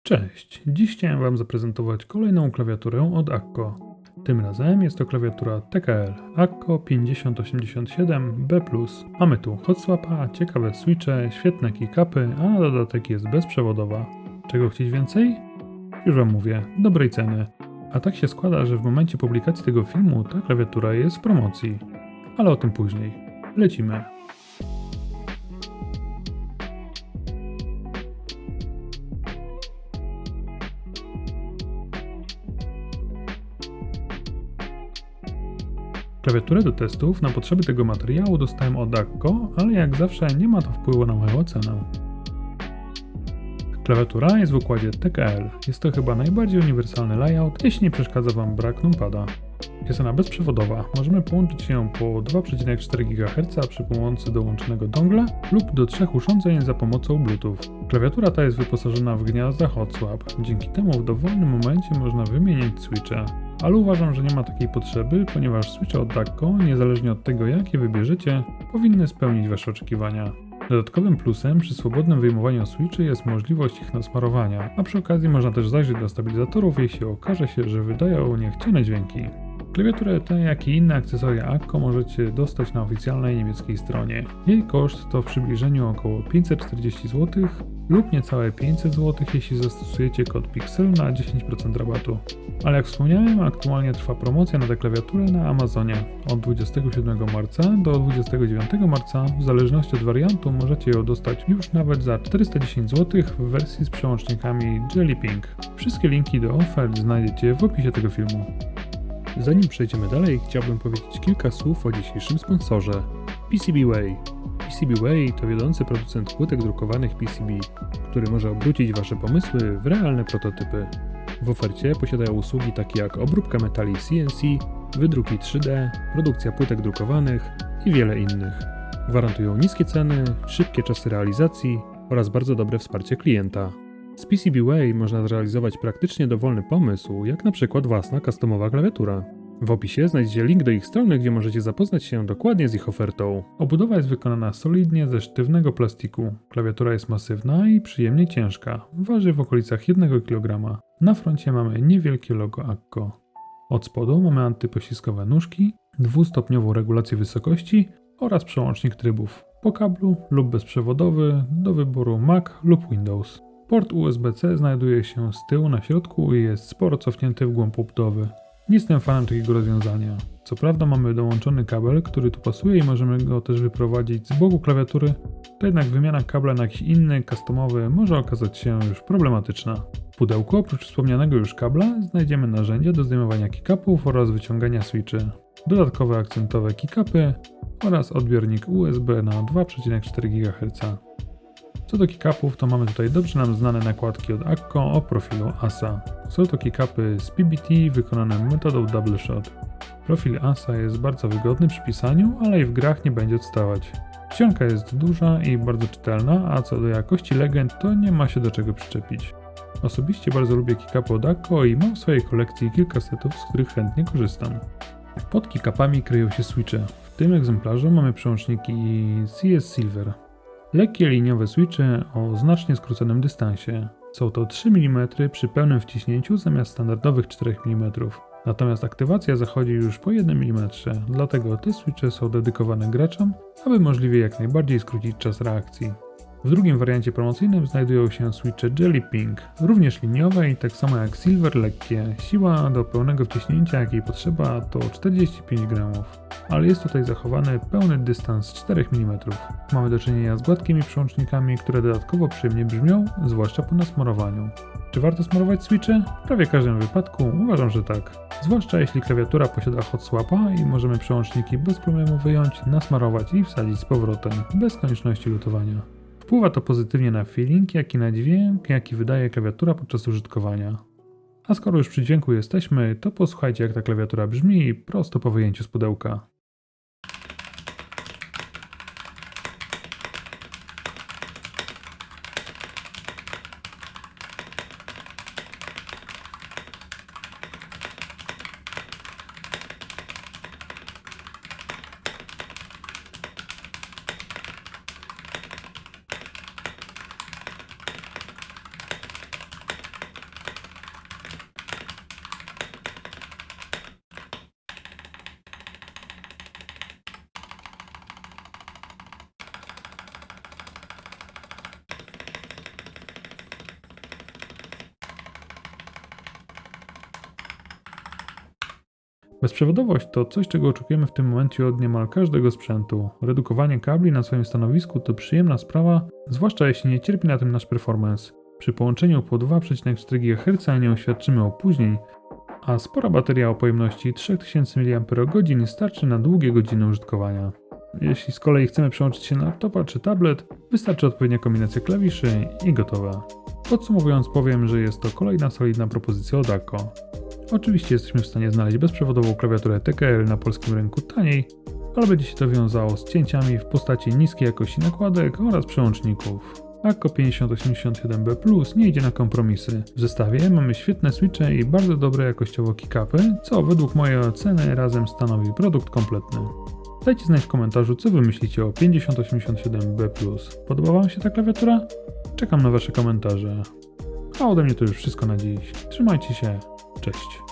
Cześć, dziś chciałem Wam zaprezentować kolejną klawiaturę od Akko. Tym razem jest to klawiatura TKL Akko 5087B+. Mamy tu hot swapa, ciekawe switche, świetne keycapy, a na dodatek jest bezprzewodowa. Czego chcieć więcej? Już Wam mówię, dobrej ceny. A tak się składa, że w momencie publikacji tego filmu ta klawiatura jest w promocji. Ale o tym później. Lecimy. Klawiaturę do testów na potrzeby tego materiału dostałem od Akko, ale jak zawsze nie ma to wpływu na moją ocenę. Klawiatura jest w układzie TKL. Jest to chyba najbardziej uniwersalny layout, jeśli nie przeszkadza Wam brak numpada. Jest ona bezprzewodowa. Możemy połączyć ją po 2,4 GHz przy pomocy dołączonego dongla lub do 3 urządzeń za pomocą Bluetooth. Klawiatura ta jest wyposażona w gniazda hot swap. Dzięki temu w dowolnym momencie można wymieniać switche. Ale uważam, że nie ma takiej potrzeby, ponieważ switche od Akko, niezależnie od tego jakie wybierzecie, powinny spełnić Wasze oczekiwania. Dodatkowym plusem przy swobodnym wyjmowaniu switchy jest możliwość ich nasmarowania, a przy okazji można też zajrzeć do stabilizatorów, jeśli okaże się, że wydają niechciane dźwięki. Klawiaturę tę, jak i inne akcesoria Akko możecie dostać na oficjalnej niemieckiej stronie. Jej koszt to w przybliżeniu około 540 zł lub niecałe 500 zł, jeśli zastosujecie kod PIXEL na 10% rabatu. Ale jak wspomniałem, aktualnie trwa promocja na tę klawiaturę na Amazonie. Od 27 marca do 29 marca, w zależności od wariantu, możecie ją dostać już nawet za 410 zł w wersji z przełącznikami Jelly Pink. Wszystkie linki do ofert znajdziecie w opisie tego filmu. Zanim przejdziemy dalej, chciałbym powiedzieć kilka słów o dzisiejszym sponsorze PCBWay. PCBWay to wiodący producent płytek drukowanych PCB, który może obrócić Wasze pomysły w realne prototypy. W ofercie posiadają usługi takie jak obróbka metali CNC, wydruki 3D, produkcja płytek drukowanych i wiele innych. Gwarantują niskie ceny, szybkie czasy realizacji oraz bardzo dobre wsparcie klienta. Z PCBWay można zrealizować praktycznie dowolny pomysł, jak na przykład własna customowa klawiatura. W opisie znajdziecie link do ich strony, gdzie możecie zapoznać się dokładnie z ich ofertą. Obudowa jest wykonana solidnie ze sztywnego plastiku. Klawiatura jest masywna i przyjemnie ciężka. Waży w okolicach 1 kg. Na froncie mamy niewielkie logo Akko. Od spodu mamy antypoślizgowe nóżki, dwustopniową regulację wysokości oraz przełącznik trybów. Po kablu lub bezprzewodowy do wyboru Mac lub Windows. Port USB-C znajduje się z tyłu na środku i jest sporo cofnięty w głąb obudowy. Nie jestem fanem takiego rozwiązania. Co prawda mamy dołączony kabel, który tu pasuje i możemy go też wyprowadzić z boku klawiatury, to jednak wymiana kabla na jakiś inny, customowy może okazać się już problematyczna. W pudełku oprócz wspomnianego już kabla znajdziemy narzędzia do zdejmowania keycapów oraz wyciągania switchy, dodatkowe akcentowe keycapy oraz odbiornik USB na 2,4 GHz. Co do keycapów, to mamy tutaj dobrze nam znane nakładki od Akko o profilu ASA. Są to keycapy z PBT wykonane metodą Double Shot. Profil ASA jest bardzo wygodny przy pisaniu, ale i w grach nie będzie odstawać. Ścianka jest duża i bardzo czytelna, a co do jakości legend, to nie ma się do czego przyczepić. Osobiście bardzo lubię keycapy od Akko i mam w swojej kolekcji kilka setów, z których chętnie korzystam. Pod keycapami kryją się switche. W tym egzemplarzu mamy przełączniki CS Silver. Lekkie liniowe switche o znacznie skróconym dystansie. Są to 3 mm przy pełnym wciśnięciu zamiast standardowych 4 mm. Natomiast aktywacja zachodzi już po 1 mm, dlatego te switche są dedykowane graczom, aby możliwie jak najbardziej skrócić czas reakcji. W drugim wariancie promocyjnym znajdują się switche Jelly Pink, również liniowe i tak samo jak Silver lekkie. Siła do pełnego wciśnięcia jakiej potrzeba to 45 G, ale jest tutaj zachowany pełny dystans 4 mm. Mamy do czynienia z gładkimi przełącznikami, które dodatkowo przyjemnie brzmią, zwłaszcza po nasmarowaniu. Czy warto smarować switche? W prawie każdym wypadku uważam, że tak. Zwłaszcza jeśli klawiatura posiada hot swapa i możemy przełączniki bez problemu wyjąć, nasmarować i wsadzić z powrotem, bez konieczności lutowania. Wpływa to pozytywnie na feeling, jak i na dźwięk, jaki wydaje klawiatura podczas użytkowania. A skoro już przy dźwięku jesteśmy, to posłuchajcie jak ta klawiatura brzmi prosto po wyjęciu z pudełka. Bezprzewodowość to coś, czego oczekujemy w tym momencie od niemal każdego sprzętu. Redukowanie kabli na swoim stanowisku to przyjemna sprawa, zwłaszcza jeśli nie cierpi na tym nasz performance. Przy połączeniu po 2,4 GHz nie oświadczymy opóźnień, a spora bateria o pojemności 3000 mAh starczy na długie godziny użytkowania. Jeśli z kolei chcemy przełączyć się na laptopa czy tablet, wystarczy odpowiednia kombinacja klawiszy i gotowe. Podsumowując powiem, że jest to kolejna solidna propozycja od Akko. Oczywiście jesteśmy w stanie znaleźć bezprzewodową klawiaturę TKL na polskim rynku taniej, ale będzie się to wiązało z cięciami w postaci niskiej jakości nakładek oraz przełączników. Akko 5087B Plus nie idzie na kompromisy. W zestawie mamy świetne switche i bardzo dobre jakościowo kick-upy, co według mojej oceny razem stanowi produkt kompletny. Dajcie znać w komentarzu, co wy myślicie o 5087B Plus. Podoba wam się ta klawiatura? Czekam na wasze komentarze. A ode mnie to już wszystko na dziś. Trzymajcie się. Cześć.